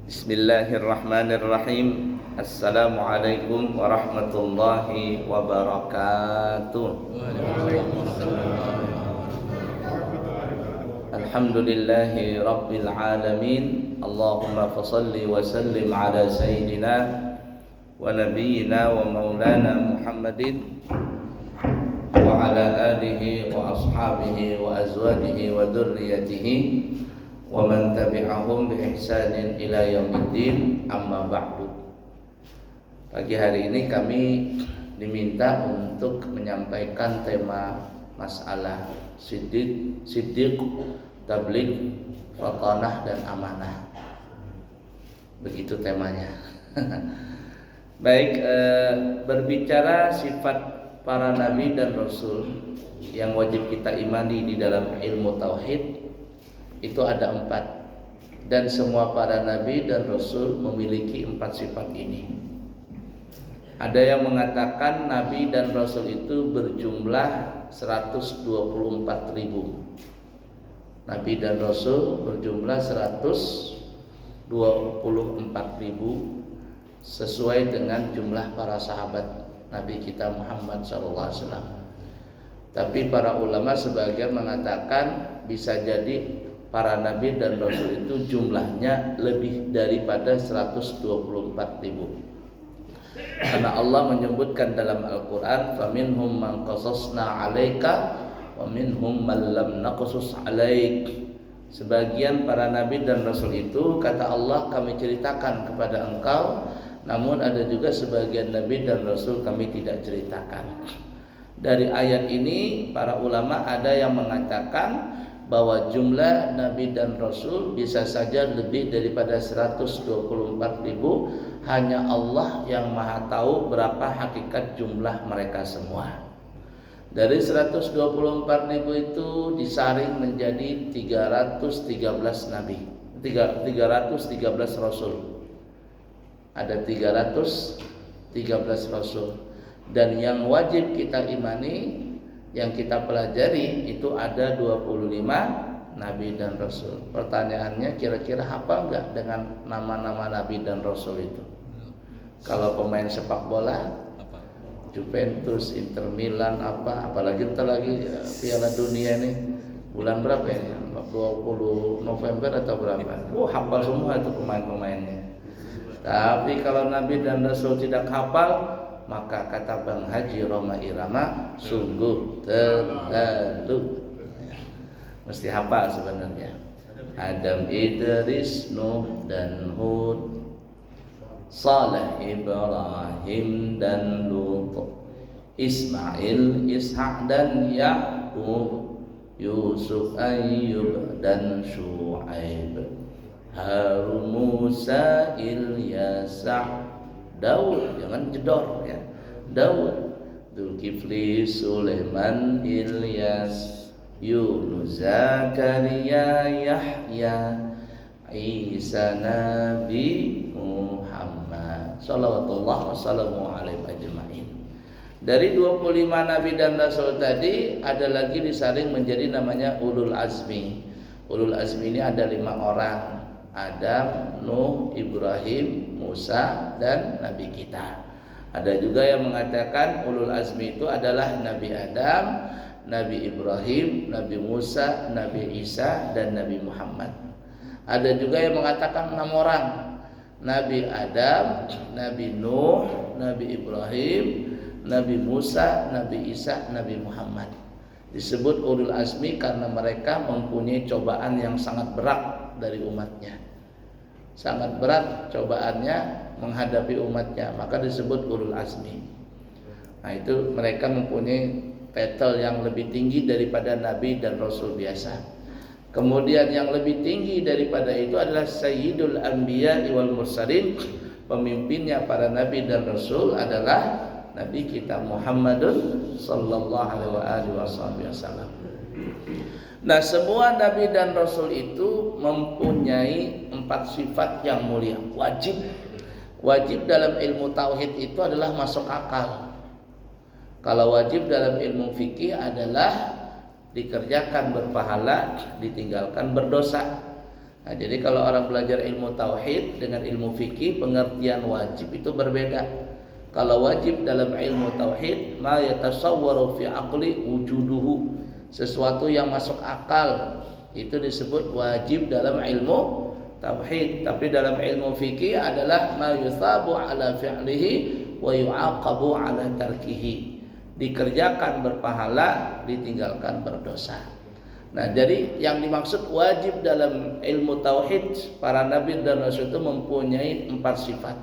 Bismillahirrahmanirrahim. Assalamualaikum warahmatullahi wabarakatuh. Alhamdulillahi rabbil alamin. Allahumma fasalli wa sallim ala sayyidina wa nabiyyina wa maulana Muhammadin wa ala alihi wa ashabihi wa azwajihi wa dhurriyyatihi wa man tabi'ahum bi ihsanin ila yaumiddin, amma ba'du. Pagi hari ini kami diminta untuk menyampaikan tema masalah siddiq, tabligh, fatanah dan amanah. Begitu temanya. Baik, berbicara sifat para nabi dan rasul yang wajib kita imani di dalam ilmu tauhid, itu ada 4, dan semua para nabi dan rasul memiliki 4 sifat ini. Ada yang mengatakan nabi dan rasul itu berjumlah 124.000. Nabi dan rasul berjumlah 124.000 sesuai dengan jumlah para sahabat Nabi kita Muhammad SAW. Tapi para ulama sebagian mengatakan bisa jadi para nabi dan rasul itu jumlahnya lebih daripada 124.000. Karena Allah menyebutkan dalam Al-Quran, faminhum man qasasna 'alaika wa minhum man lam naqsus 'alaik. Sebagian para nabi dan rasul itu, kata Allah, kami ceritakan kepada engkau, namun ada juga sebagian nabi dan rasul kami tidak ceritakan. Dari ayat ini para ulama ada yang mengatakan bahwa jumlah nabi dan rasul bisa saja lebih daripada 124.000. Hanya Allah yang maha tahu berapa hakikat jumlah mereka semua. Dari 124.000 itu disaring menjadi 313 nabi, 313 rasul. Ada 313 rasul. Dan yang wajib kita imani, yang kita pelajari itu ada 25 nabi dan rasul. Pertanyaannya, kira-kira hafal enggak dengan nama-nama nabi dan rasul itu? Kalau pemain sepak bola, Juventus, Inter Milan, apalagi ntar lagi Piala Dunia nih, bulan berapa ini? 20 November atau berapa? Hafal semua itu pemain-pemainnya. Tapi kalau nabi dan rasul tidak hafal, maka kata Bang Haji Roma Irama, sungguh terlalu. Mesti hafal sebenarnya. Adam, Idris, Nuh dan Hud, Saleh, Ibrahim dan Lut, Ismail, Ishak dan Yaqub, Yusuf, Ayyub dan Syuaib, Harun, Musa, Ilyas, Daud, jangan jedor ya. Daud, Dzulkifli, Sulaiman, Ilyas, Yunus, Zakaria, Yahya, Isa, Nabi Muhammad sallallahu wasallam alaihi ajma'in. Dari 25 nabi dan rasul tadi ada lagi disaring menjadi namanya ulul azmi. Ulul azmi ini ada 5 orang. Adam, Nuh, Ibrahim, Musa dan Nabi kita. Ada juga yang mengatakan ulul azmi itu adalah Nabi Adam, Nabi Ibrahim, Nabi Musa, Nabi Isa dan Nabi Muhammad. Ada juga yang mengatakan 6 orang. Nabi Adam, Nabi Nuh, Nabi Ibrahim, Nabi Musa, Nabi Isa, Nabi Muhammad. Disebut ulul azmi karena mereka mempunyai cobaan yang sangat berat dari umatnya. Sangat berat cobaannya menghadapi umatnya, maka disebut ulul azmi. Nah, itu mereka mempunyai title yang lebih tinggi daripada nabi dan rasul biasa. Kemudian yang lebih tinggi daripada itu adalah Sayyidul Anbiya wal Mursalin. Pemimpinnya para nabi dan rasul adalah Nabi kita Muhammadun sallallahu alaihi wasallam. Nah, semua nabi dan rasul itu mempunyai 4 sifat yang mulia. Wajib dalam ilmu tauhid itu adalah masuk akal. Kalau wajib dalam ilmu fikih adalah dikerjakan berpahala, ditinggalkan berdosa. Nah, jadi kalau orang belajar ilmu tauhid dengan ilmu fikih, pengertian wajib itu berbeda. Kalau wajib dalam ilmu tauhid, ma yatasawwaru fi aqli wujuduhu, sesuatu yang masuk akal itu disebut wajib dalam ilmu tauhid. Tapi dalam ilmu fikih adalah ma yusabu ala fi'lihi wa yu'aqabu ala tarkihi, dikerjakan berpahala, ditinggalkan berdosa. Nah, jadi yang dimaksud wajib dalam ilmu tauhid, para nabi dan rasul itu mempunyai 4 sifat.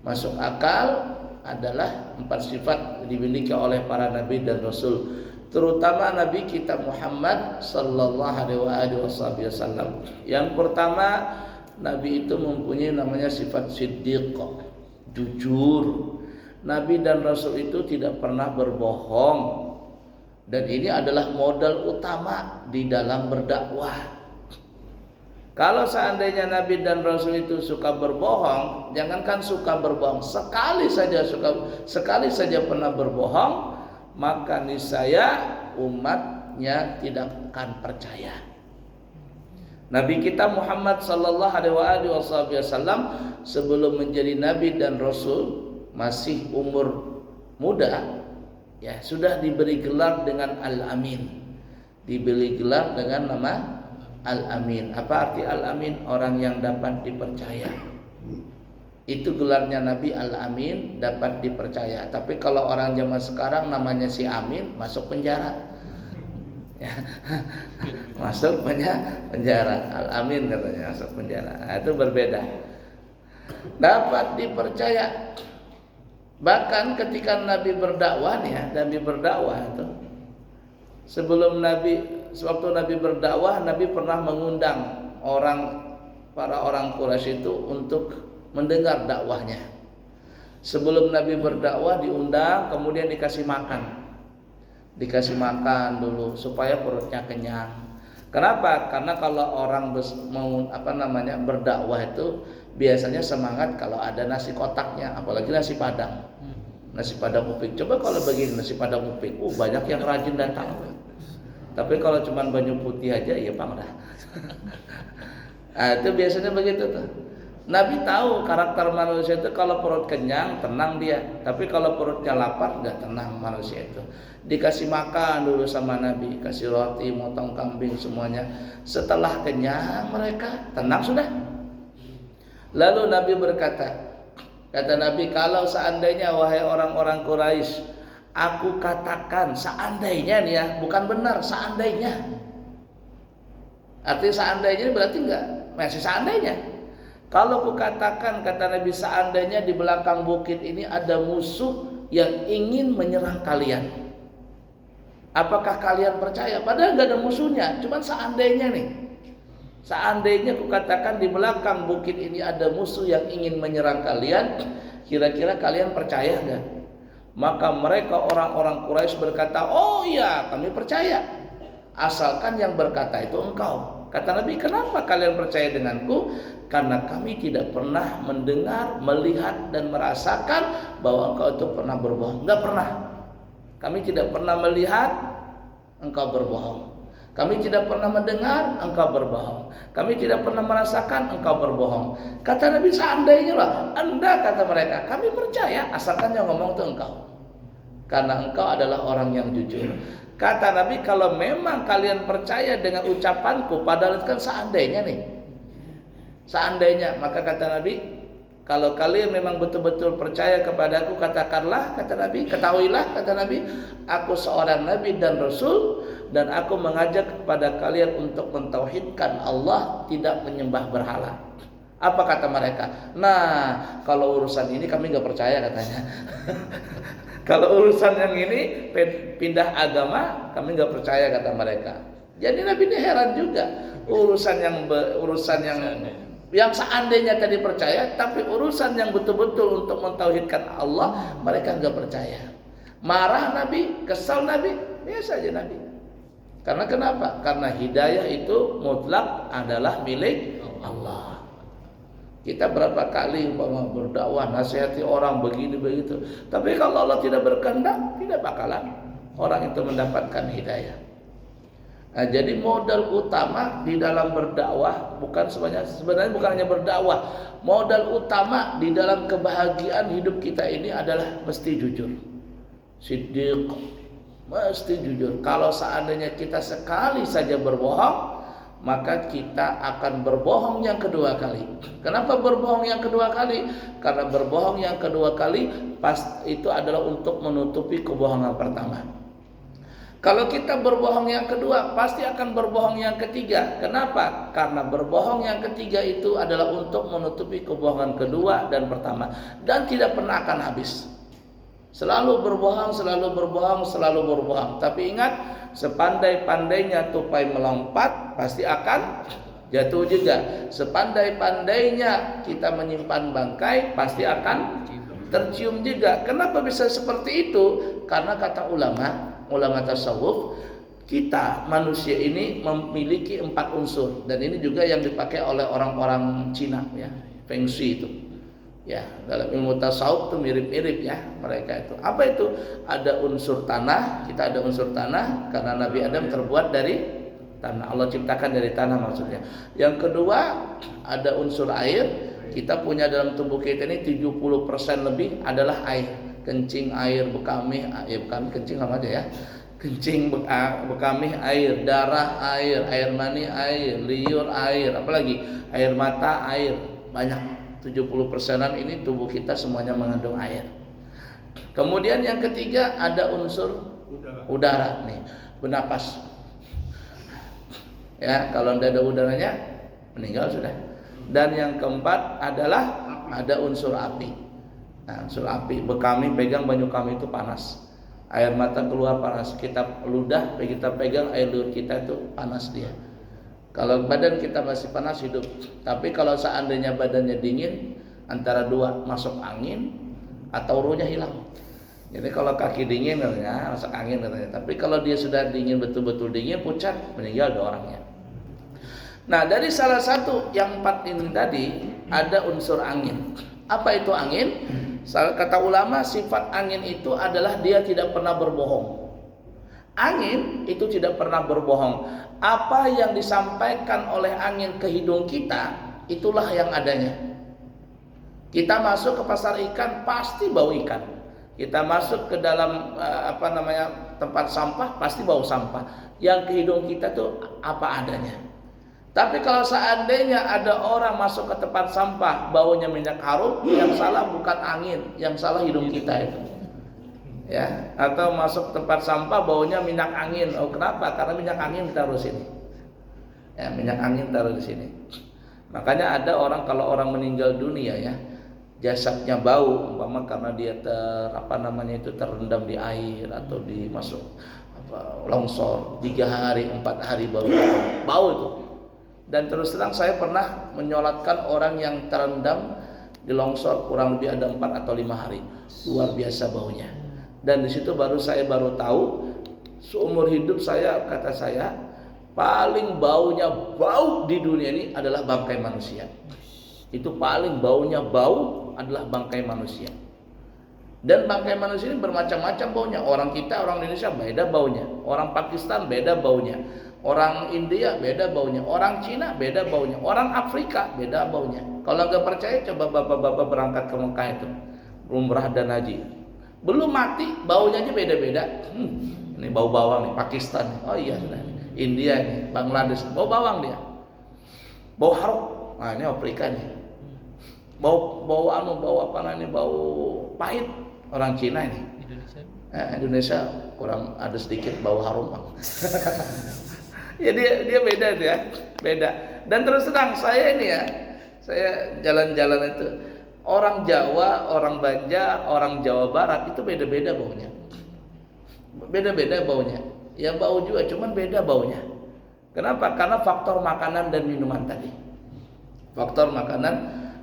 Masuk akal adalah 4 sifat dimiliki oleh para nabi dan rasul, terutama nabi kita Muhammad sallallahu alaihi wasallam. Yang pertama, nabi itu mempunyai namanya sifat siddiq, jujur. Nabi dan rasul itu tidak pernah berbohong. Dan ini adalah modal utama di dalam berdakwah. Kalau seandainya Nabi dan Rasul itu suka berbohong, jangankan suka berbohong, sekali saja pernah berbohong, maka niscaya umatnya tidak akan percaya. Nabi kita Muhammad sallallahu alaihi wasallam sebelum menjadi Nabi dan Rasul masih umur muda. Ya, sudah diberi gelar dengan Al-Amin. Diberi gelar dengan nama Al-Amin. Apa arti Al-Amin? Orang yang dapat dipercaya. Itu gelarnya Nabi Al-Amin, dapat dipercaya. Tapi kalau orang zaman sekarang namanya si Amin, masuk penjara. Ya. Masuk penjara. Al-Amin katanya masuk penjara. Nah, itu berbeda. Dapat dipercaya. Bahkan ketika Nabi berdakwah nih ya, Nabi berdakwah itu sewaktu Nabi berdakwah, Nabi pernah mengundang para orang Quraisy itu untuk mendengar dakwahnya. Sebelum Nabi berdakwah diundang, kemudian dikasih makan dulu supaya perutnya kenyang. Kenapa? Karena kalau orang mau berdakwah itu biasanya semangat kalau ada nasi kotaknya, apalagi nasi padang. Nasi padang upik. Coba kalau begini nasi padang upik, banyak yang rajin datang. Tapi kalau cuma banyu putih aja, ya Bang dah. Nah, itu biasanya begitu tuh. Nabi tahu karakter manusia itu kalau perut kenyang tenang dia, tapi kalau perutnya lapar nggak tenang manusia itu. Dikasih makan dulu sama Nabi, kasih roti, motong kambing semuanya. Setelah kenyang mereka tenang sudah. Lalu Nabi berkata, kata Nabi, kalau seandainya wahai orang-orang Quraisy, aku katakan seandainya nih ya, bukan benar, seandainya. Artinya seandainya berarti enggak, masih seandainya. Kalau aku katakan, kata Nabi, seandainya di belakang bukit ini ada musuh yang ingin menyerang kalian, apakah kalian percaya? Padahal enggak ada musuhnya, cuman seandainya nih. Seandainya aku katakan di belakang bukit ini ada musuh yang ingin menyerang kalian, kira-kira kalian percaya enggak? Maka mereka orang-orang Quraisy berkata, oh iya kami percaya, asalkan yang berkata itu engkau. Kata Nabi, kenapa kalian percaya denganku? Karena kami tidak pernah mendengar, melihat dan merasakan bahwa engkau itu pernah berbohong. Enggak pernah. Kami tidak pernah melihat engkau berbohong. Kami tidak pernah mendengar engkau berbohong. Kami tidak pernah merasakan engkau berbohong. Kata Nabi, seandainya lah, Anda, kata mereka, kami percaya asalkan yang ngomong itu engkau. Karena engkau adalah orang yang jujur. Kata Nabi, kalau memang kalian percaya dengan ucapanku, padahal itu kan seandainya nih. Seandainya, maka kata Nabi, kalau kalian memang betul-betul percaya kepadaku, katakanlah, kata Nabi, ketahuilah, kata Nabi, aku seorang Nabi dan Rasul, dan aku mengajak kepada kalian untuk mentauhidkan Allah, tidak menyembah berhala. Apa kata mereka? Nah, kalau urusan ini kami gak percaya katanya. Kalau urusan yang ini pindah agama, kami gak percaya kata mereka. Jadi Nabi ini heran juga, urusan yang seandainya tadi percaya, tapi urusan yang betul-betul untuk mentauhidkan Allah, mereka enggak percaya. Marah Nabi, kesal Nabi, biasa aja Nabi. Karena kenapa? Karena hidayah itu mutlak adalah milik Allah. Kita berapa kali berdakwah, nasihati orang begini begitu, tapi kalau Allah tidak berkehendak, tidak bakalan orang itu mendapatkan hidayah. Nah, jadi modal utama di dalam berdakwah sebenarnya bukan hanya berdakwah. Modal utama di dalam kebahagiaan hidup kita ini adalah mesti jujur. Siddiq, mesti jujur. Kalau seandainya kita sekali saja berbohong, maka kita akan berbohong yang kedua kali. Kenapa berbohong yang kedua kali? Karena berbohong yang kedua kali itu adalah untuk menutupi kebohongan pertama. Kalau kita berbohong yang kedua, pasti akan berbohong yang ketiga. Kenapa? Karena berbohong yang ketiga itu adalah untuk menutupi kebohongan kedua dan pertama, dan tidak pernah akan habis. Selalu berbohong, selalu berbohong, selalu berbohong. Tapi ingat, sepandai-pandainya tupai melompat, pasti akan jatuh juga. Sepandai-pandainya kita menyimpan bangkai, pasti akan tercium juga. Kenapa bisa seperti itu? Karena kata ulama tasawuf, kita manusia ini memiliki 4 unsur, dan ini juga yang dipakai oleh orang-orang Cina ya, Feng Shui itu. Ya, dalam ilmu tasawuf itu mirip-mirip ya mereka itu. Apa itu? Ada unsur tanah, kita ada unsur tanah karena Nabi Adam terbuat dari tanah. Allah ciptakan dari tanah maksudnya. Yang kedua, ada unsur air. Kita punya dalam tubuh kita ini 70% lebih adalah air. Kencing, air, bekamih, ya bekamih kencing sama aja ya. Kencing, bekamih, air, darah, air mani, air, liur, air, apalagi air mata, air, banyak. 70%-an ini tubuh kita semuanya mengandung air. Kemudian yang ketiga ada unsur udara nih, bernapas. Ya, kalau tidak ada udaranya meninggal sudah. Dan yang keempat adalah ada unsur api. Nah, unsur api, bekami pegang banyu kami itu panas. Air mata keluar panas. Kita ludah, kita pegang air liur kita itu panas dia. Kalau badan kita masih panas hidup. Tapi kalau seandainya badannya dingin, antara dua, masuk angin atau ruhnya hilang. Jadi kalau kaki dingin katanya masuk angin katanya. Tapi kalau dia sudah dingin, betul-betul dingin, pucat, meninggal dua orangnya. Nah, dari salah satu yang 4 ini tadi ada unsur angin. Apa itu angin? Kata ulama, sifat angin itu adalah dia tidak pernah berbohong. Angin itu tidak pernah berbohong. Apa yang disampaikan oleh angin ke hidung kita, itulah yang adanya. Kita masuk ke pasar ikan, pasti bau ikan. Kita masuk ke dalam tempat sampah, pasti bau sampah. Yang ke hidung kita tuh apa adanya. Tapi kalau seandainya ada orang masuk ke tempat sampah, baunya minyak harum, yang salah bukan angin, yang salah hidung kita itu. Ya, atau masuk tempat sampah baunya minyak angin. Oh, kenapa? Karena minyak angin ditaruh sini. Ya, minyak angin taruh di sini. Makanya ada orang, kalau orang meninggal dunia ya, jasadnya bau, umpama karena dia terendam di air atau dimasuk longsor 3 hari 4 hari baru bau itu. Dan terus terang saya pernah menyolatkan orang yang terendam di longsor kurang lebih ada 4 atau 5 hari. Luar biasa baunya. Dan di situ saya baru tahu, seumur hidup saya, kata saya, paling baunya bau di dunia ini adalah bangkai manusia. Itu paling baunya bau adalah bangkai manusia. Dan bangkai manusia ini bermacam-macam baunya. Orang kita, orang Indonesia beda baunya. Orang Pakistan beda baunya. Orang India beda baunya. Orang Cina beda baunya. Orang Afrika beda baunya. Kalau nggak percaya, coba bapak-bapak berangkat ke Mekah itu, umrah dan haji. Belum mati, baunya aja beda-beda. Ini bau bawang nih, Pakistan. Oh iya sudah. India nih, Bangladesh, bau bawang dia. Bau harum. Nah, ini Afrika nih. Bau apa namanya? Bau pahit. Orang Cina ini. Indonesia kurang ada sedikit bau harum. Ya dia beda dia, beda. Dan terus terang saya ini ya, saya jalan-jalan itu, orang Jawa, orang Banjar, orang Jawa Barat itu beda-beda baunya. Beda-beda baunya. Ya bau juga, cuman beda baunya. Kenapa? Karena faktor makanan dan minuman tadi. Faktor makanan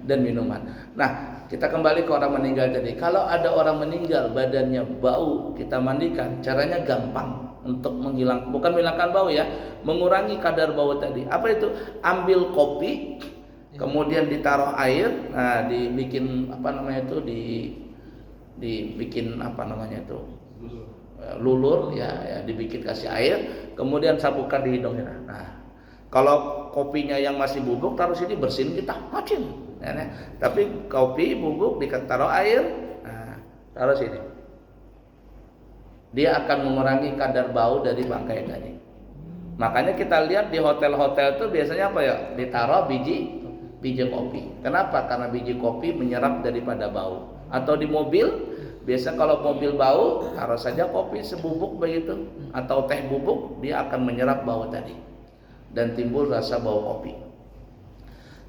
dan minuman. Nah, kita kembali ke orang meninggal tadi. Kalau ada orang meninggal badannya bau, kita mandikan. Caranya gampang untuk bukan menghilangkan bau ya, mengurangi kadar bau tadi. Apa itu? Ambil kopi, kemudian ditaruh air, nah dibikin dibikin lulur ya dibikin kasih air, kemudian sapukan di hidungnya. Nah, kalau kopinya yang masih bubuk taruh sini, bersihin kita macin. Ya. Tapi kopi bubuk ditaruh air, nah, taruh sini. Dia akan mengurangi kadar bau dari bangkai tadi. Makanya kita lihat di hotel-hotel itu biasanya apa ya? Ditaruh biji kopi. Kenapa? Karena biji kopi menyerap daripada bau. Atau di mobil, biasa kalau mobil bau, taruh saja kopi sebubuk begitu, atau teh bubuk, dia akan menyerap bau tadi dan timbul rasa bau kopi.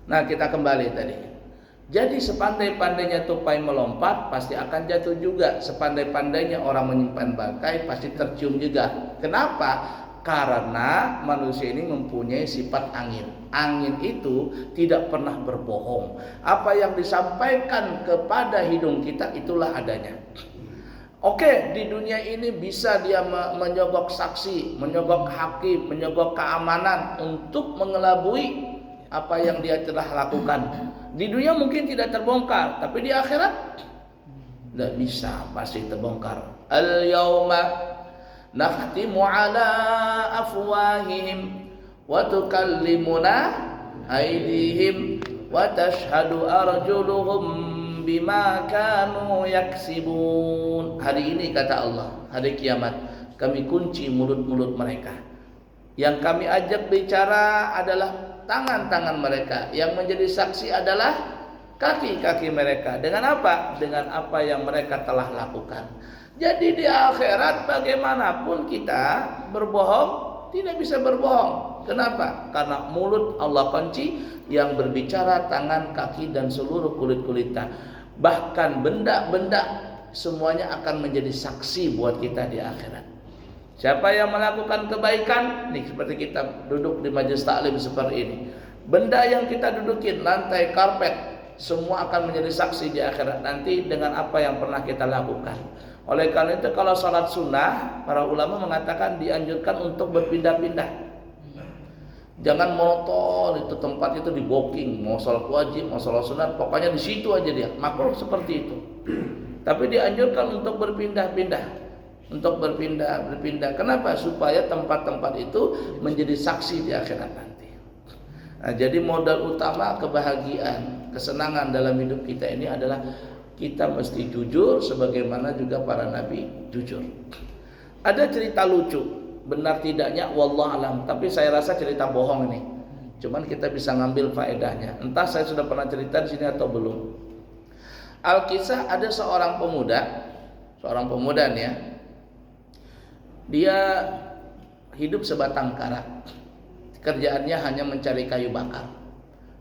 Nah, kita kembali tadi. Jadi sepandai-pandainya tupai melompat pasti akan jatuh juga. Sepandai-pandainya orang menyimpan bangkai pasti tercium juga. Kenapa? Karena manusia ini mempunyai sifat angin. Angin itu tidak pernah berbohong. Apa yang disampaikan kepada hidung kita itulah adanya. Oke, di dunia ini bisa dia menyogok saksi, menyogok hakim, menyogok keamanan untuk mengelabui apa yang dia telah lakukan. Di dunia mungkin tidak terbongkar, tapi di akhirat tidak bisa, pasti terbongkar. Al-yauma nakhtimu ala afwahihim wa tukallimuna aydihim wa tashhadu arjuluhum bima kanu yaksibun. Hari ini kata Allah, hari kiamat, kami kunci mulut-mulut mereka. Yang kami ajak bicara adalah tangan-tangan mereka, yang menjadi saksi adalah kaki-kaki mereka. Dengan apa? Dengan apa yang mereka telah lakukan. Jadi di akhirat bagaimanapun kita berbohong, tidak bisa berbohong. Kenapa? Karena mulut Allah kunci, yang berbicara tangan, kaki, dan seluruh kulit-kulitnya. Bahkan benda-benda semuanya akan menjadi saksi buat kita di akhirat. Siapa yang melakukan kebaikan, nih seperti kita duduk di majelis taklim seperti ini, benda yang kita dudukin, lantai, karpet, semua akan menjadi saksi di akhirat nanti dengan apa yang pernah kita lakukan. Oleh karena itu kalau salat sunnah, para ulama mengatakan dianjurkan untuk berpindah-pindah. Jangan monoton itu tempat itu di booking, mau salat wajib, mau salat sunat, pokoknya di situ aja dia. Makruh seperti itu. Tapi dianjurkan untuk berpindah-pindah. Untuk berpindah. Kenapa? Supaya tempat-tempat itu menjadi saksi di akhirat nanti. Nah, jadi modal utama kebahagiaan, kesenangan dalam hidup kita ini adalah kita mesti jujur, sebagaimana juga para nabi jujur. Ada cerita lucu, benar tidaknya wallah alam, tapi saya rasa cerita bohong ini. Cuman kita bisa ngambil faedahnya. Entah saya sudah pernah cerita di sini atau belum. Alkisah, ada seorang pemuda nih ya. Dia hidup sebatang kara. Kerjaannya hanya mencari kayu bakar.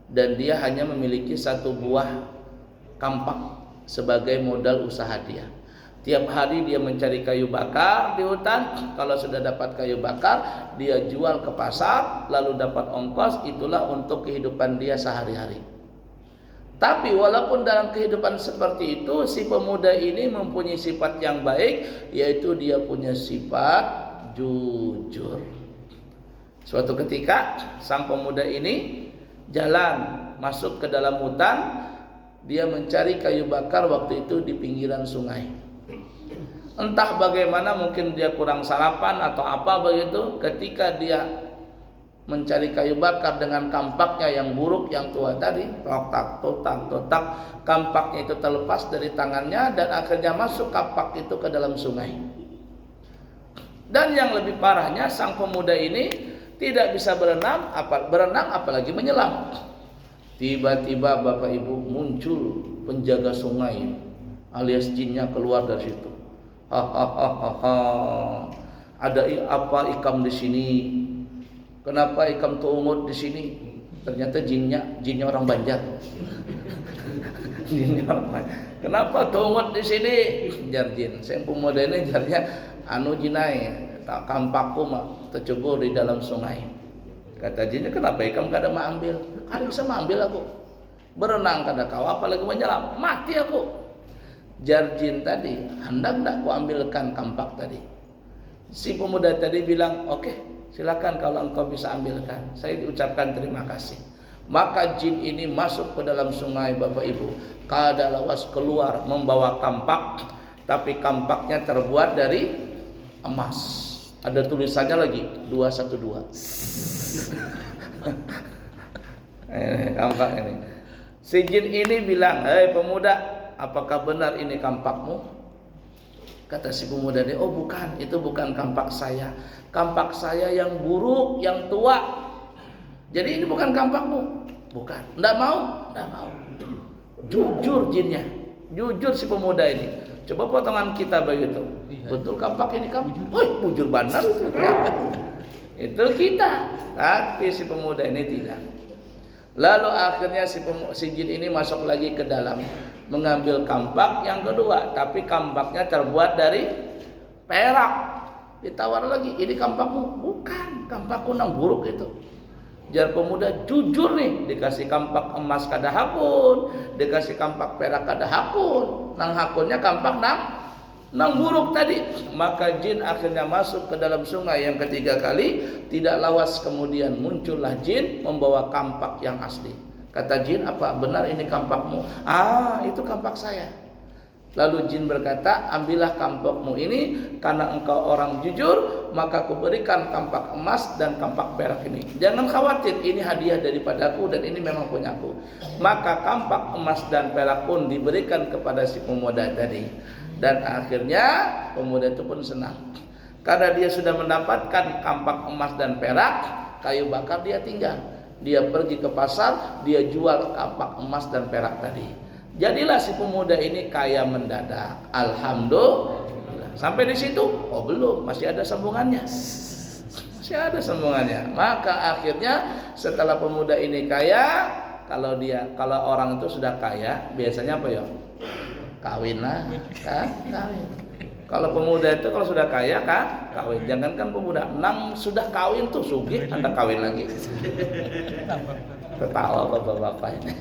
Dan dia hanya memiliki satu buah kampak sebagai modal usaha dia. Tiap hari dia mencari kayu bakar di hutan. Kalau sudah dapat kayu bakar, dia jual ke pasar, lalu dapat ongkos. Itulah untuk kehidupan dia sehari-hari. Tapi walaupun dalam kehidupan seperti itu, si pemuda ini mempunyai sifat yang baik, yaitu dia punya sifat jujur. Suatu ketika sang pemuda ini jalan masuk ke dalam hutan. Dia mencari kayu bakar waktu itu di pinggiran sungai. Entah bagaimana, mungkin dia kurang sarapan atau apa begitu, ketika dia mencari kayu bakar dengan kampaknya yang buruk, yang tua tadi, totak, kampaknya itu terlepas dari tangannya dan akhirnya masuk kampak itu ke dalam sungai. Dan yang lebih parahnya, sang pemuda ini tidak bisa berenang apalagi menyelam. Tiba-tiba Bapak Ibu muncul penjaga sungai alias jinnya keluar dari situ. Ada apa ikam di sini? Kenapa ikam tuungut di sini? Ternyata jinnya orang Banjar. Jinnya orang Banjar. Kenapa tuungut di sini? Jar jin. Saya pemuda ini jarnya anu jinai, tak kampakku mah tercebur di dalam sungai. Kata jinnya, kenapa ikam kada mau ambil? Kada bisa ambil aku. Berenang kada kau, apalagi menyelam, mati aku. Jar jin tadi, hendak tak ku ambilkan kampak tadi. Si pemuda tadi bilang, oke, silakan kalau engkau bisa ambilkan. Saya ucapkan terima kasih. Maka jin ini masuk ke dalam sungai Bapak Ibu. Kada lawas keluar membawa kampak, tapi kampaknya terbuat dari emas. Ada tulisannya lagi 212. Kampak ini. Si jin ini bilang, "Hei pemuda, apakah benar ini kampakmu?" Kata si pemuda ini, "Oh bukan, itu bukan kampak saya. Kampak saya yang buruk, yang tua. Jadi ini bukan kampakmu." Bukan. Enggak mau, enggak mau. Jujur jinnya. Jujur si pemuda ini. Coba potongan kita begitu. Betul kampak ini kamu? Woi, bujur benar itu. Itu kita. Tapi si pemuda ini tidak. Lalu akhirnya si jin ini masuk lagi ke dalam, mengambil kampak yang kedua, tapi kampaknya terbuat dari perak. Ditawar lagi, "Ini kampakmu?" "Bukan, kampakku nang buruk itu." Jar pemuda jujur nih, dikasih kampak emas kada hakun, dikasih kampak perak kada hakun, nang hakunnya kampak nang buruk tadi. Maka jin akhirnya masuk ke dalam sungai yang ketiga kali. Tidak lawas kemudian muncullah jin membawa kampak yang asli. Kata jin, "Apa benar ini kampakmu?" "Ah, itu kampak saya." Lalu jin berkata, "Ambillah kampakmu ini, karena engkau orang jujur, maka kuberikan kampak emas dan kampak perak ini. Jangan khawatir, ini hadiah daripadaku dan ini memang punyaku." Maka kampak emas dan perak pun diberikan kepada si pemuda tadi. Dan akhirnya pemuda itu pun senang. Karena dia sudah mendapatkan kampak emas dan perak, kayu bakar dia tinggal. Dia pergi ke pasar, dia jual kampak emas dan perak tadi. Jadilah si pemuda ini kaya mendadak. Alhamdulillah. Sampai di situ? Oh belum, masih ada sambungannya. Masih ada sambungannya. Maka akhirnya setelah pemuda ini kaya, kalau orang itu sudah kaya, biasanya apa ya? Kawin lah, kan? Kawin. Kalau pemuda itu kalau sudah kaya kan kawin. Jangankan pemuda, nang sudah kawin tuh sugih, Anda kawin lagi. Ketawa bapak-bapak ini.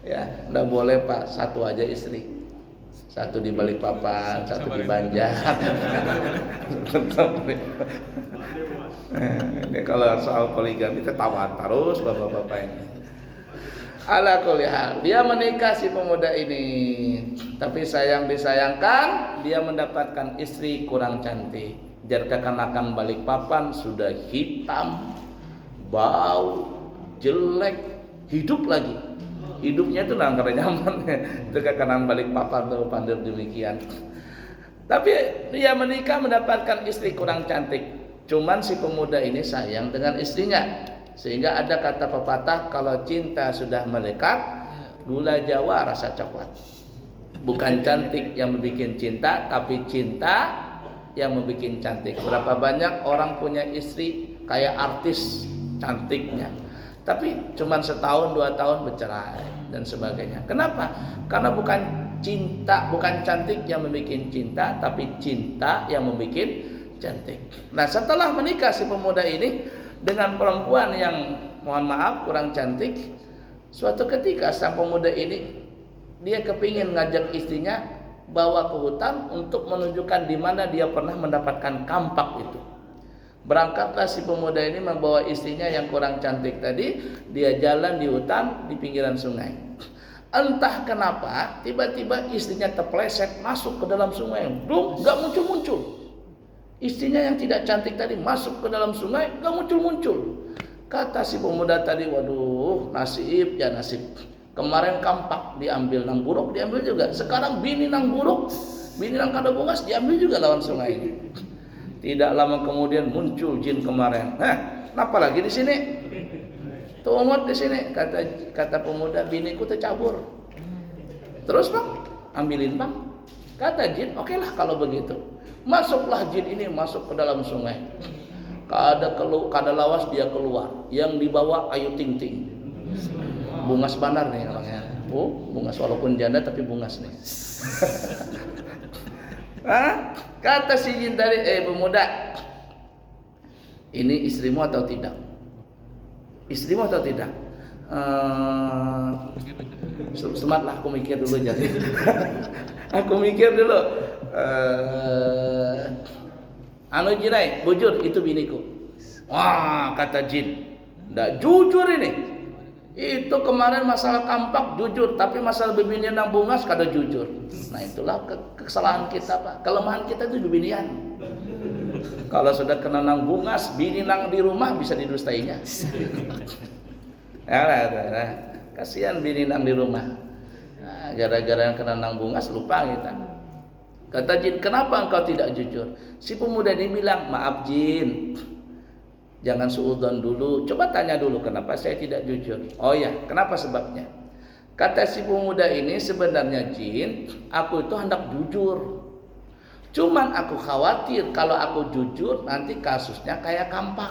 Ya, enggak boleh Pak, satu aja istri. Satu di Balikpapan, satu di Banjar. Ini kalau soal poligami ketawa terus bapak-bapak ini. Ala kulli hal, dia menikah si pemuda ini, tapi disayangkan dia mendapatkan istri kurang cantik. Kekanakan Balikpapan sudah hitam, bau, jelek, hidup lagi. Hidupnya itu nang kada nyaman. Itu kekanakan Balikpapan tuh pandir demikian. Tapi dia menikah mendapatkan istri kurang cantik. Cuman si pemuda ini sayang dengan istrinya. Sehingga ada kata pepatah, kalau cinta sudah melekat, gula Jawa rasa coklat. Bukan cantik yang membuat cinta, tapi cinta yang membuat cantik. Berapa banyak orang punya istri kayak artis cantiknya, tapi cuman setahun 2 tahun bercerai dan sebagainya. Kenapa? Karena bukan cinta, bukan cantik yang membuat cinta, tapi cinta yang membuat cantik. Nah, setelah menikah si pemuda ini dengan perempuan yang mohon maaf kurang cantik, suatu ketika sang pemuda ini dia kepingin ngajak istrinya bawa ke hutan untuk menunjukkan di mana dia pernah mendapatkan kampak itu. Berangkatlah si pemuda ini membawa istrinya yang kurang cantik tadi, dia jalan di hutan di pinggiran sungai. Entah kenapa tiba-tiba istrinya terpeleset masuk ke dalam sungai. Nggak muncul-muncul. Istrinya yang tidak cantik tadi masuk ke dalam sungai, gak muncul-muncul. Kata si pemuda tadi, "Waduh, nasib ya nasib. Kemarin kampak diambil, nang buruk diambil juga. Sekarang bini nang buruk, bini nang kada bungas diambil juga lawan sungai ini." Tidak lama kemudian muncul jin kemarin. Kenapa lagi di sini? Tunggu di sini. Kata pemuda, "Biniku tercabur." "Terus Bang, ambilin Bang." Kata jin, "Oke lah kalau begitu." Masuklah jin ini masuk ke dalam sungai. Kada lawas dia keluar. Yang dibawa Ayu Ting Ting. Bungas banar nih orangnya. Bungas walaupun janda tapi bungas nih. Kata si jin tadi, "Pemuda, ini istrimu atau tidak? Istrimu atau tidak?" Sematlah aku mikir dulu jadi. Aku mikir dulu. Jinai, bujur itu biniku. Wah, kata jin, ndak jujur ini. Itu kemarin masalah kampak jujur, tapi masalah bibinian nang bungas kada jujur. Nah itulah kesalahan kita Pak. Kelemahan kita itu bibinian. Kalau sudah kena nang bungas, bini nang di rumah bisa didustainya. Nah, kasihan bini nang di rumah. Nah, gara-gara kena nang bungas lupa kita. Kata jin, kenapa engkau tidak jujur? Si pemuda ini bilang, maaf jin, jangan suudzon dulu. Coba tanya dulu kenapa saya tidak jujur. Oh ya, kenapa sebabnya? Kata si pemuda ini, sebenarnya jin, aku itu hendak jujur. Cuman aku khawatir kalau aku jujur nanti kasusnya kayak kampak.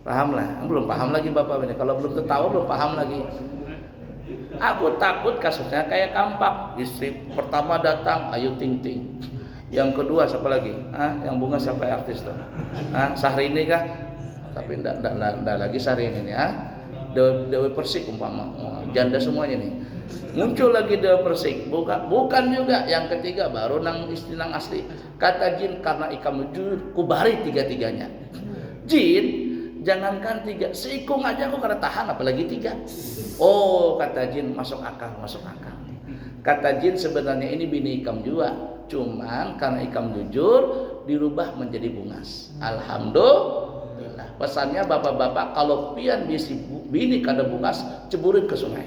Paham lah? Belum paham lagi Bapak ini. Kalau belum tertawa belum paham lagi. Aku takut kasusnya kayak kampak. Istri pertama datang, Ayu Ting Ting. Yang kedua siapa lagi? Yang bunga siapa artis tuh? Syahrini kah? Tapi enggak lagi Syahrini nih. Dewi Persik umpama. Janda semuanya nih. Muncul lagi Dewi Persik. Bukan juga. Yang ketiga baru nang istri nang asli. Kata jin, karena ikam jujur, kubari tiga-tiganya. Jin, jangankan 3, seikung aja aku kada tahan, apalagi 3. Oh, kata jin, masuk akal. Kata jin, sebenarnya ini bini ikam juga, cuman karena ikam jujur dirubah menjadi bungas. Alhamdulillah. Pesannya bapak-bapak, kalau pian bini kada bungas, ceburin ke sungai.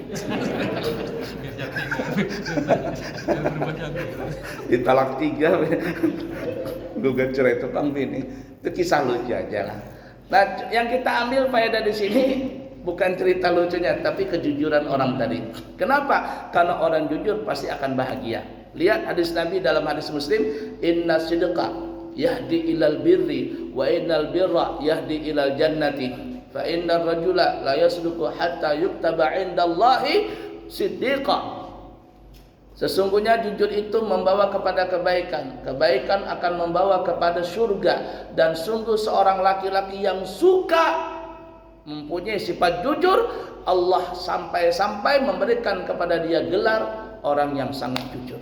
Ditalak 3, gugat cerai tukang bini. Itu kisah lucu aja lah. Nah, yang kita ambil faedah di sini bukan cerita lucunya, tapi kejujuran orang tadi. Kenapa? Karena orang jujur pasti akan bahagia. Lihat hadis Nabi dalam hadis Muslim, inna sidqa yahdi ilal birri wa innal birra yahdi ilal jannati fa innar rajula la yasduqu hatta yuktaba indallahi siddiqa. Sesungguhnya jujur itu membawa kepada kebaikan. Kebaikan akan membawa kepada surga. Dan sungguh seorang laki-laki yang suka mempunyai sifat jujur, Allah sampai-sampai memberikan kepada dia gelar orang yang sangat jujur.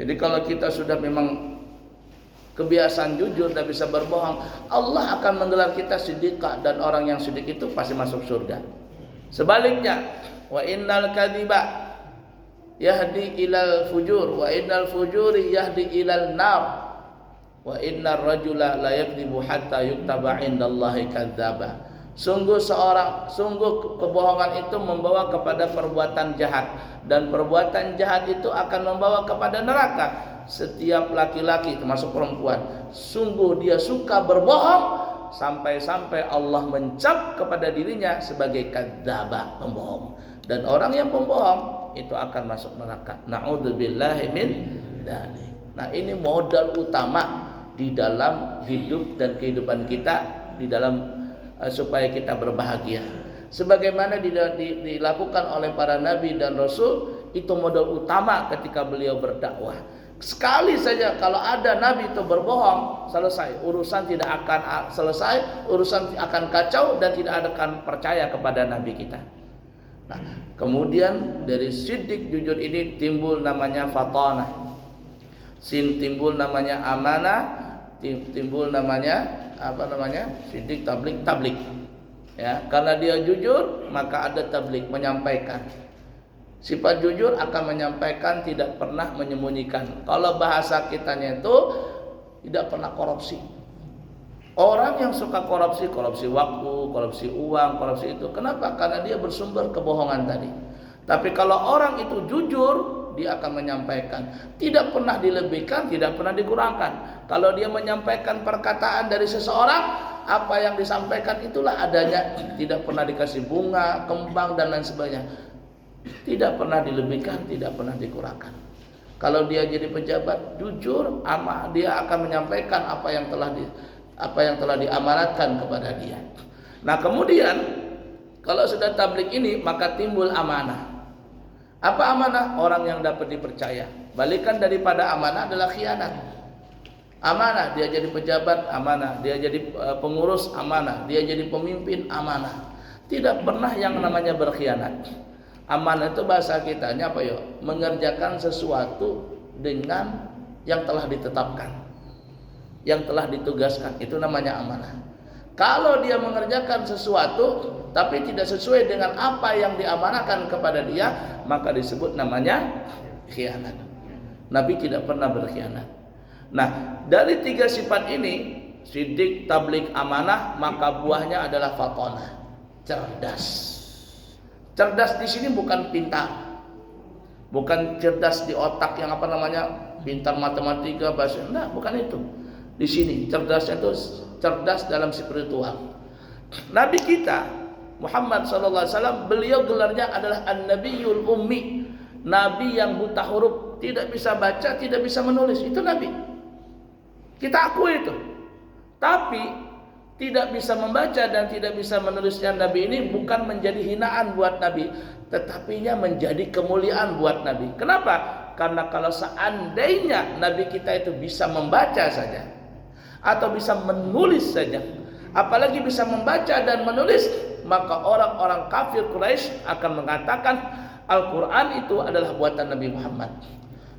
Jadi kalau kita sudah memang kebiasaan jujur dan bisa berbohong, Allah akan menggelar kita siddiqah, dan orang yang siddiq itu pasti masuk surga. Sebaliknya, wa innal kadhiba yahdi ilal fujur wa innal fujuri yahdi ilal nar wa innar rajula la yakdzibu hatta yuktaba indallahi kadzdzaba. Sungguh kebohongan itu membawa kepada perbuatan jahat, dan perbuatan jahat itu akan membawa kepada neraka. Setiap laki-laki termasuk perempuan, sungguh dia suka berbohong sampai-sampai Allah mencap kepada dirinya sebagai kadzdzaba, pembohong. Dan orang yang pembohong itu akan masuk neraka. Na'udzubillahi min dzalik. Nah, ini modal utama di dalam hidup dan kehidupan kita, di dalam supaya kita berbahagia. Sebagaimana dilakukan oleh para nabi dan rasul, itu modal utama ketika beliau berdakwah. Sekali saja kalau ada nabi itu berbohong, selesai, urusan tidak akan selesai, urusan akan kacau dan tidak akan percaya kepada nabi kita. Nah, kemudian dari siddiq jujur ini timbul namanya fatanah, timbul namanya amanah, timbul namanya siddiq, tablik. Ya, karena dia jujur maka ada tablik, menyampaikan. Sifat jujur akan menyampaikan, tidak pernah menyembunyikan. Kalau bahasa kitanya itu tidak pernah korupsi. Orang yang suka korupsi waktu, korupsi uang, korupsi itu. Kenapa? Karena dia bersumber kebohongan tadi. Tapi kalau orang itu jujur, dia akan menyampaikan. Tidak pernah dilebihkan, tidak pernah dikurangkan. Kalau dia menyampaikan perkataan dari seseorang, apa yang disampaikan itulah adanya. Tidak pernah dikasih bunga, kembang, dan lain sebagainya. Tidak pernah dilebihkan, tidak pernah dikurangkan. Kalau dia jadi pejabat, jujur, dia akan menyampaikan apa yang telah diamanatkan kepada dia. Nah, kemudian kalau sudah tablik ini maka timbul amanah. Apa amanah? Orang yang dapat dipercaya. Balikan daripada amanah adalah khianat. Amanah, dia jadi pejabat, amanah, dia jadi pengurus, amanah, dia jadi pemimpin, amanah. Tidak pernah yang namanya berkhianat. Amanah itu bahasa kitanya apa ya? Mengerjakan sesuatu dengan yang telah ditetapkan, yang telah ditugaskan, itu namanya amanah. Kalau dia mengerjakan sesuatu tapi tidak sesuai dengan apa yang diamanahkan kepada dia, maka disebut namanya khianat. Nabi tidak pernah berkhianat. Nah, dari 3 sifat ini, sidik, tabligh, amanah, maka buahnya adalah fatonah, cerdas. Cerdas di sini bukan pintar, bukan cerdas di otak yang pintar matematika, bahasa, nah, bukan itu. Di sini cerdasnya itu cerdas dalam spiritual. Nabi kita Muhammad SAW, beliau gelarnya adalah An-Nabiyul Ummi, Nabi yang buta huruf, tidak bisa baca, tidak bisa menulis. Itu Nabi, kita akui itu. Tapi tidak bisa membaca dan tidak bisa menulisnya Nabi ini bukan menjadi hinaan buat Nabi, tetapinya menjadi kemuliaan buat Nabi. Kenapa? Karena kalau seandainya Nabi kita itu bisa membaca saja atau bisa menulis saja, apalagi bisa membaca dan menulis, maka orang-orang kafir Quraisy akan mengatakan Al-Quran itu adalah buatan Nabi Muhammad.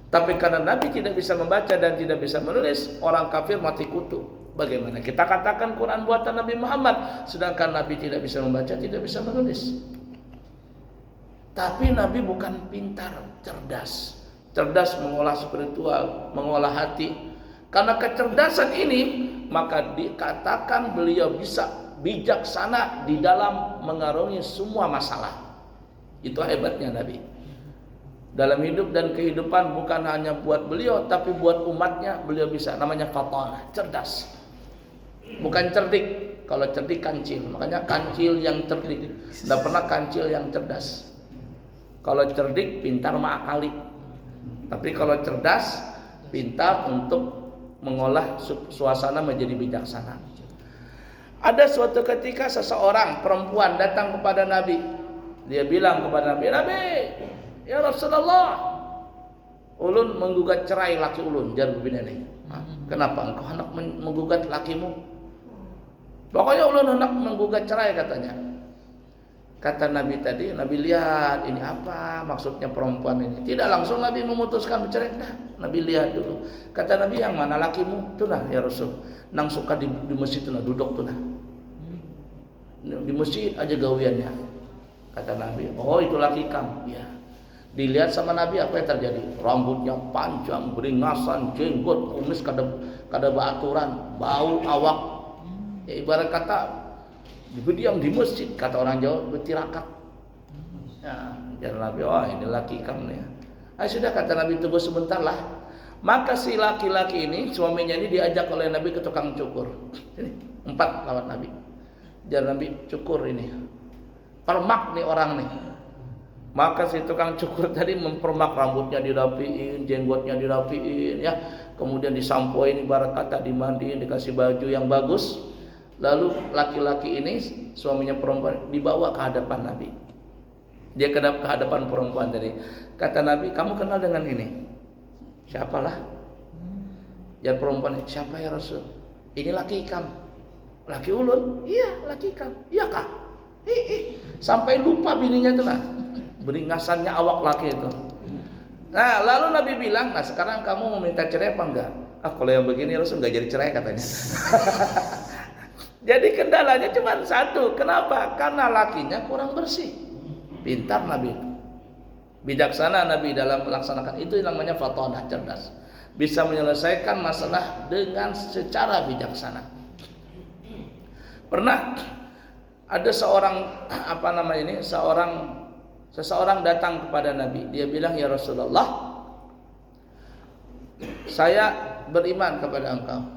Tapi karena Nabi tidak bisa membaca dan tidak bisa menulis, orang kafir mati kutu. Bagaimana kita katakan Quran buatan Nabi Muhammad, sedangkan Nabi tidak bisa membaca, tidak bisa menulis? Tapi Nabi bukan pintar, cerdas. Cerdas mengolah spiritual, mengolah hati. Karena kecerdasan ini, maka dikatakan beliau bisa bijaksana di dalam mengarungi semua masalah. Itu hebatnya Nabi. Dalam hidup dan kehidupan bukan hanya buat beliau, tapi buat umatnya beliau bisa. Namanya fatonah, cerdas. Bukan cerdik. Kalau cerdik kancil, makanya kancil yang cerdik. Tidak pernah kancil yang cerdas. Kalau cerdik pintar mengakali. Tapi kalau cerdas pintar untuk mengolah suasana menjadi bijaksana. Ada suatu ketika seseorang perempuan datang kepada Nabi. Dia bilang kepada Nabi, "Nabi, ya Rasulullah, ulun menggugat cerai laki ulun." Jar begini, "Kenapa engkau hendak menggugat lakimu?" "Pokoknya ulun hendak menggugat cerai," katanya. Kata Nabi tadi, Nabi lihat ini apa maksudnya perempuan ini. Tidak langsung Nabi memutuskan bercerai. Nah, Nabi lihat dulu. Kata Nabi, "Yang mana lakimu?" "Tuh nah ya Rasul, nang suka di masjid tuh nah, duduk tuh nah. Di masjid aja gawiannya." Kata Nabi, "Oh itu laki kamu." Ya. Dilihat sama Nabi apa yang terjadi? Rambutnya panjang, beringasan, jenggot, kumis kada beraturan, bau awak. Ya ibarat kata berdiam di masjid, kata orang Jawa bertirakat. Ya, jadi Nabi, "Oh ini laki kamu ya." Sudah, kata Nabi, "Tunggu sebentar lah." Maka si laki-laki ini, suaminya ini diajak oleh Nabi ke tukang cukur. Ini 4 lawat Nabi. Jadi Nabi, "Cukur ini, permak nih orang nih." Maka si tukang cukur tadi mempermak, rambutnya dirapiin, jenggotnya dirapiin, ya, kemudian disampoin, ibarat kata dimandiin, dikasih baju yang bagus. Lalu laki-laki ini, suaminya perempuan, dibawa ke hadapan Nabi. Dia ke hadapan perempuan tadi. Kata Nabi, "Kamu kenal dengan ini?" "Siapalah?" Dan perempuan, "Siapa ya Rasul?" "Ini laki kamu." "Laki ulun?" "Iya, laki kamu." "Iya kah?" Sampai lupa bininya itu lah, beringasannya awak laki itu. Nah, lalu Nabi bilang, "Nah sekarang kamu mau minta cerai apa enggak?" Kalau yang begini Rasul enggak jadi cerai katanya. Jadi kendalanya cuma satu. Kenapa? Karena lakinya kurang bersih. Pintar Nabi, bijaksana Nabi dalam melaksanakan itu, namanya fatonah, cerdas. Bisa menyelesaikan masalah dengan secara bijaksana. Pernah ada seseorang datang kepada Nabi. Dia bilang, "Ya Rasulullah, saya beriman kepada engkau.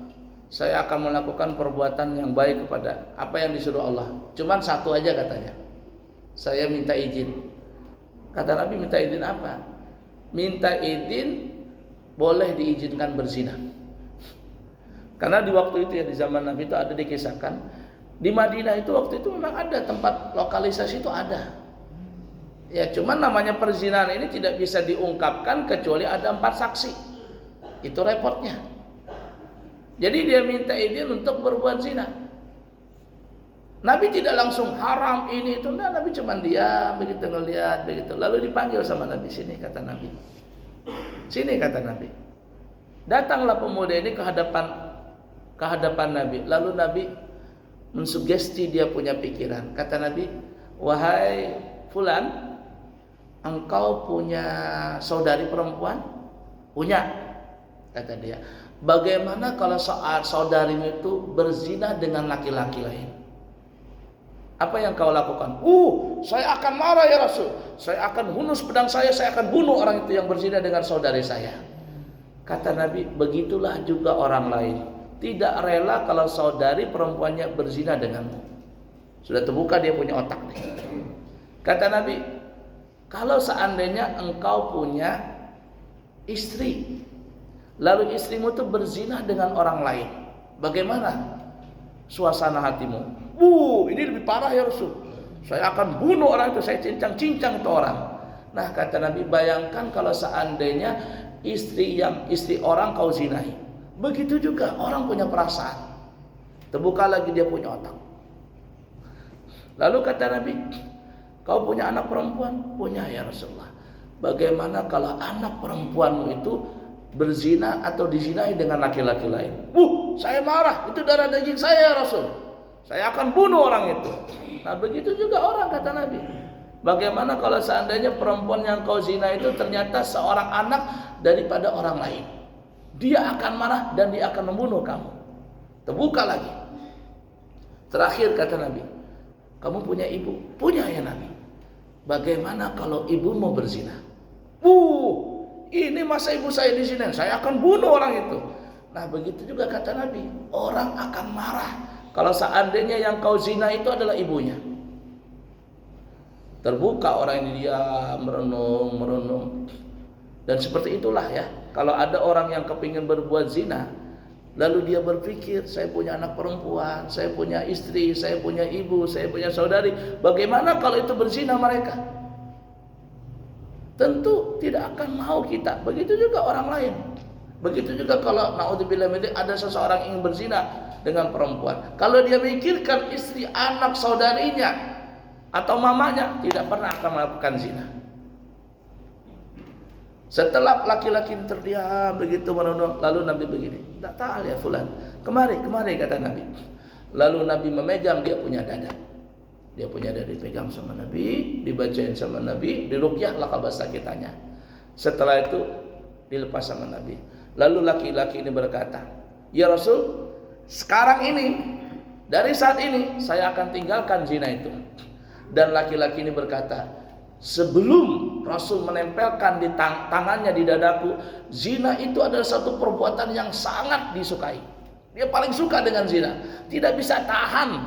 Saya akan melakukan perbuatan yang baik kepada apa yang disuruh Allah. Cuman satu aja," katanya, "saya minta izin." Kata Nabi, "Minta izin apa?" "Minta izin boleh diizinkan berzina." Karena di waktu itu ya, di zaman Nabi itu ada dikisahkan, di Madinah itu waktu itu memang ada tempat lokalisasi itu ada. Ya, cuman namanya perzinahan ini tidak bisa diungkapkan kecuali ada 4 saksi. Itu repotnya. Jadi dia minta izin untuk berbuat zina. Nabi tidak langsung haram ini itu, nah, Nabi cuma diam begitu, ngelihat begitu. Lalu dipanggil sama Nabi, "Sini," kata Nabi. "Sini," kata Nabi. Datanglah pemuda ini ke hadapan Nabi. Lalu Nabi mensugesti dia punya pikiran. Kata Nabi, wahai fulan, engkau punya saudari perempuan? Punya, kata dia. Bagaimana kalau saudarimu itu berzina dengan laki-laki lain? Apa yang kau lakukan? Saya akan marah ya Rasul. Saya akan hunus pedang saya akan bunuh orang itu yang berzina dengan saudari saya. Kata Nabi, begitulah juga orang lain. Tidak rela kalau saudari perempuannya berzina denganmu. Sudah terbuka dia punya otak nih. Kata Nabi, kalau seandainya engkau punya istri, lalu istrimu itu berzina dengan orang lain, bagaimana suasana hatimu? Ini lebih parah ya Rasul. Saya akan bunuh orang itu, saya cincang-cincang itu orang. Nah, kata Nabi, bayangkan kalau seandainya istri orang kau zinahi. Begitu juga orang punya perasaan. Terbuka lagi dia punya otak. Lalu kata Nabi, kau punya anak perempuan? Punya ya Rasulullah. Bagaimana kalau anak perempuanmu itu berzina atau dizinahi dengan laki-laki lain? Saya marah, itu darah daging saya ya Rasul. Saya akan bunuh orang itu. Nah, begitu juga orang, kata Nabi. Bagaimana kalau seandainya perempuan yang kau zina itu ternyata seorang anak daripada orang lain? Dia akan marah dan dia akan membunuh kamu. Terbuka lagi. Terakhir kata Nabi, kamu punya ibu? Punya ya Nabi. Bagaimana kalau ibumu berzina? Ini masa ibu saya di sini, saya akan bunuh orang itu. Nah, begitu juga kata Nabi, orang akan marah kalau seandainya yang kau zina itu adalah ibunya. Terbuka orang ini, dia merenung. Dan seperti itulah ya, kalau ada orang yang kepingin berbuat zina, lalu dia berpikir, saya punya anak perempuan, saya punya istri, saya punya ibu, saya punya saudari, bagaimana kalau itu berzina mereka? Tentu tidak akan mau kita. Begitu juga orang lain. Begitu juga kalau naudzubillah ada seseorang ingin berzina dengan perempuan, kalau dia mikirkan istri, anak, saudarinya atau mamanya, tidak pernah akan melakukan zina. Setelah laki-laki terdiam begitu merenung, lalu Nabi begini, "Ta'al ya fulan, kemari kata Nabi." Lalu Nabi memegang dia punya dada. Dia punya dada dipegang sama Nabi, dibacain sama Nabi, diruqyah lakabah sakitannya. Setelah itu dilepas sama Nabi. Lalu laki-laki ini berkata, "Ya Rasul, sekarang ini, dari saat ini saya akan tinggalkan zina itu." Dan laki-laki ini berkata, sebelum Rasul menempelkan di tangannya di dadaku, zina itu adalah satu perbuatan yang sangat disukai. Dia paling suka dengan zina. Tidak bisa tahan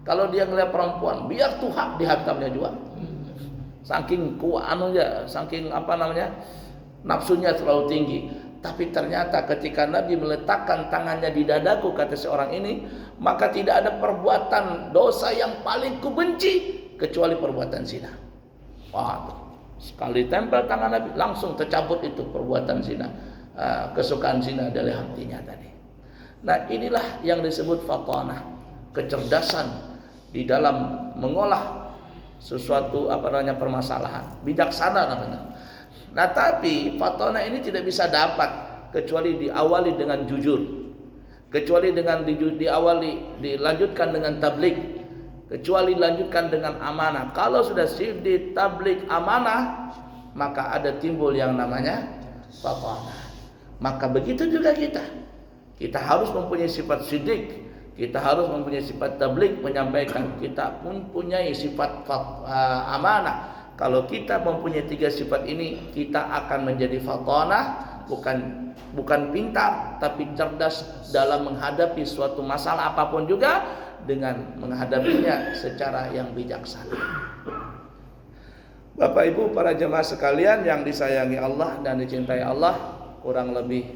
kalau dia ngelihat perempuan, biar tuhak dihantamnya juga. Saking nafsunya terlalu tinggi. Tapi ternyata ketika Nabi meletakkan tangannya di dadaku, kata seorang ini, maka tidak ada perbuatan dosa yang paling kubenci kecuali perbuatan zina. Sekali tempel tangan Nabi, langsung tercabut itu perbuatan zina, kesukaan zina dari hatinya tadi. Nah, inilah yang disebut fatanah, kecerdasan di dalam mengolah sesuatu permasalahan, bijaksana namanya. Nah, tapi fatanah ini tidak bisa dapat kecuali diawali dengan jujur, kecuali dengan dilanjutkan dengan tablik, kecuali dilanjutkan dengan amanah. Kalau sudah di tablik amanah, maka ada timbul yang namanya fatanah. Maka begitu juga kita harus mempunyai sifat sidik, kita harus mempunyai sifat tablik, menyampaikan. Kita pun mempunyai sifat amanah. Kalau kita mempunyai tiga sifat ini, kita akan menjadi fatanah, bukan pintar, tapi cerdas dalam menghadapi suatu masalah apapun juga, dengan menghadapinya secara yang bijaksana. Bapak Ibu para jemaah sekalian yang disayangi Allah dan dicintai Allah, kurang lebih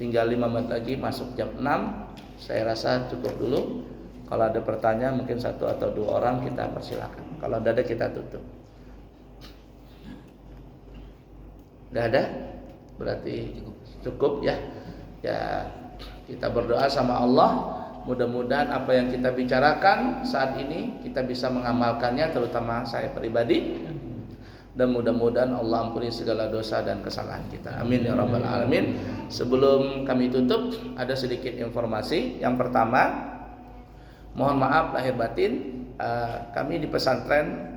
tinggal 5 menit lagi masuk jam 6. Saya rasa cukup dulu. Kalau ada pertanyaan mungkin 1 atau 2 orang kita persilakan. Kalau ada kita tutup. Tidak ada? Berarti cukup ya. Ya, kita berdoa sama Allah, mudah-mudahan apa yang kita bicarakan saat ini kita bisa mengamalkannya, terutama saya pribadi. Dan mudah-mudahan Allah ampuni segala dosa dan kesalahan kita. Amin ya rabbal alamin. Sebelum kami tutup, ada sedikit informasi. Yang pertama, Mohon maaf lahir batin, kami di pesantren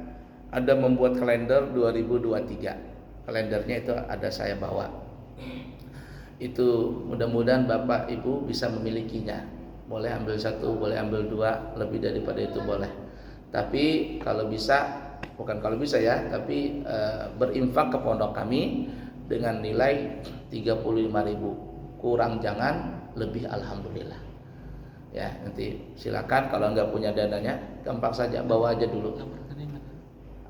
ada membuat kalender 2023. Kalendernya itu ada saya bawa. Itu mudah-mudahan Bapak Ibu bisa memilikinya. Boleh ambil 1, boleh ambil 2, lebih daripada itu boleh. Tapi kalau bisa, bukan kalau bisa ya, tapi berinfak ke pondok kami dengan nilai 35.000. Kurang jangan, lebih alhamdulillah. Ya, nanti silakan kalau nggak punya dananya, gampang saja bawa aja dulu.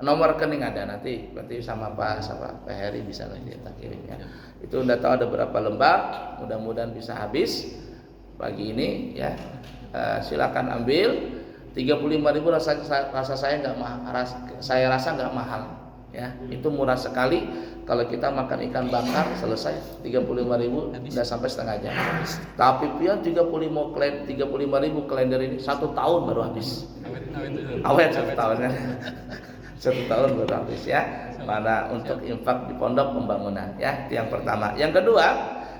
Nomor rekening ada, nanti sama Pak Heri bisa lagi kita kirim ya. Itu udah tahu ada berapa lembar, mudah-mudahan bisa habis pagi ini ya. Silakan ambil. 35.000 rasa saya nggak mahal, saya rasa nggak mahal ya. Itu murah sekali. Kalau kita makan ikan bakar selesai 35.000 udah sampai setengah jam. Tapi pian 35.000 kalender ini 1 tahun baru habis. Awet 1 tahun kan. 1 tahun baru habis ya. Mana untuk infak di pondok pembangunan ya. Itu yang pertama. Yang kedua,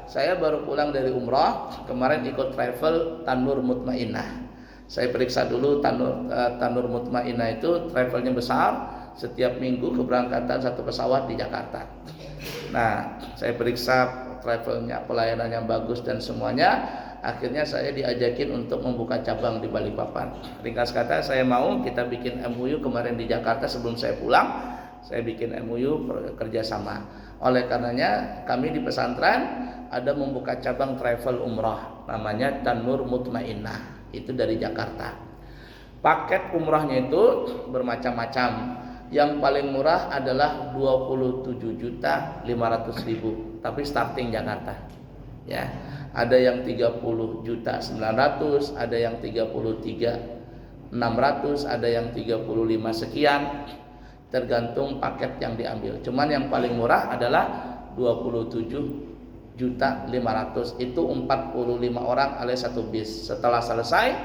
saya baru pulang dari umroh, kemarin ikut travel Tanur Mutmainnah. Saya periksa dulu Tanur Mutmainnah itu travelnya besar, setiap minggu keberangkatan 1 pesawat di Jakarta. Nah, saya periksa travelnya, pelayanan yang bagus dan semuanya. Akhirnya saya diajakin untuk membuka cabang di Balikpapan. Ringkas kata, saya mau kita bikin MOU kemarin di Jakarta sebelum saya pulang. Saya bikin MOU kerjasama. Oleh karenanya kami di pesantren ada membuka cabang travel umrah, namanya Tanur Mutmainnah. Itu dari Jakarta. Paket umrahnya itu bermacam-macam. Yang paling murah adalah 27.500.000, tapi starting Jakarta. Ya, ada yang 30.900.000, ada yang 33.600.000, ada yang 35 sekian, tergantung paket yang diambil. Cuman yang paling murah adalah 27.500.000, itu 45 orang alias 1 bis. Setelah selesai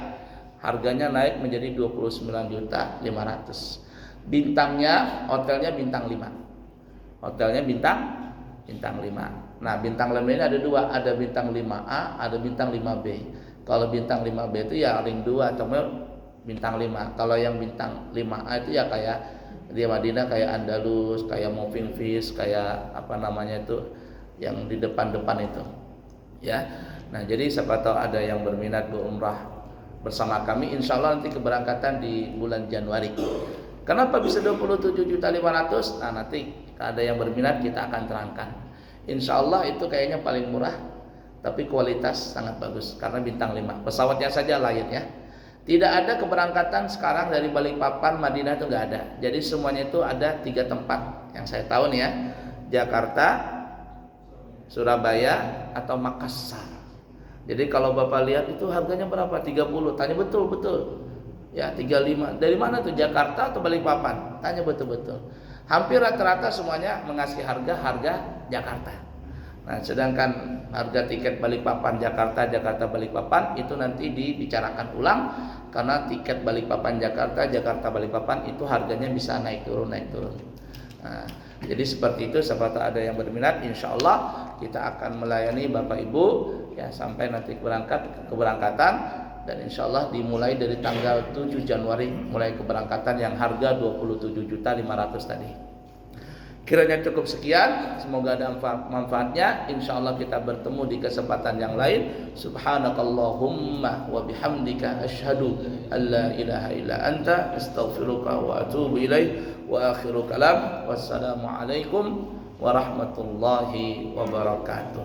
harganya naik menjadi 29.500.000. Bintangnya, hotelnya bintang 5. Hotelnya bintang 5. Nah, bintang 5 ini ada 2, ada bintang 5A, ada bintang 5B. Kalau bintang 5B itu ya ring 2 atau bintang 5. Kalau yang bintang 5A itu ya kayak di Madinah, kayak Andalus, kayak Moving Fish, kayak apa namanya itu yang di depan-depan itu. Ya. Nah, jadi siapa tahu ada yang berminat berumrah bersama kami, insya Allah nanti keberangkatan di bulan Januari. Kenapa bisa 27.500.000? Nah, nanti ada yang berminat kita akan terangkan. Insya Allah itu kayaknya paling murah, tapi kualitas sangat bagus karena bintang 5. Pesawatnya saja lain ya. Tidak ada keberangkatan sekarang dari Balikpapan, Madinah itu nggak ada. Jadi semuanya itu ada 3 tempat yang saya tahu nih ya. Jakarta, Surabaya, atau Makassar. Jadi kalau Bapak lihat itu harganya berapa? 30. Tanya betul-betul. Ya, 35. Dari mana tuh? Jakarta atau Balikpapan? Tanya betul-betul. Hampir rata-rata semuanya mengasih harga Jakarta. Nah, sedangkan harga tiket Balikpapan Jakarta, Jakarta Balikpapan itu nanti dibicarakan ulang, karena tiket Balikpapan Jakarta, Jakarta Balikpapan itu harganya bisa naik turun. Nah, jadi seperti itu. Siapa tahu ada yang berminat, insya Allah kita akan melayani Bapak Ibu ya sampai nanti keberangkatan. Dan insya Allah dimulai dari tanggal 7 Januari mulai keberangkatan yang harga 27.500.000 tadi. Kiranya cukup sekian, semoga ada manfaatnya. Insya Allah kita bertemu di kesempatan yang lain. Subhanakallahumma wa bihamdika asyhadu an la ilaha illa anta astaghfiruka wa atubu ilaik. Wa akhiru kalam, wassalamualaikum warahmatullahi wabarakatuh.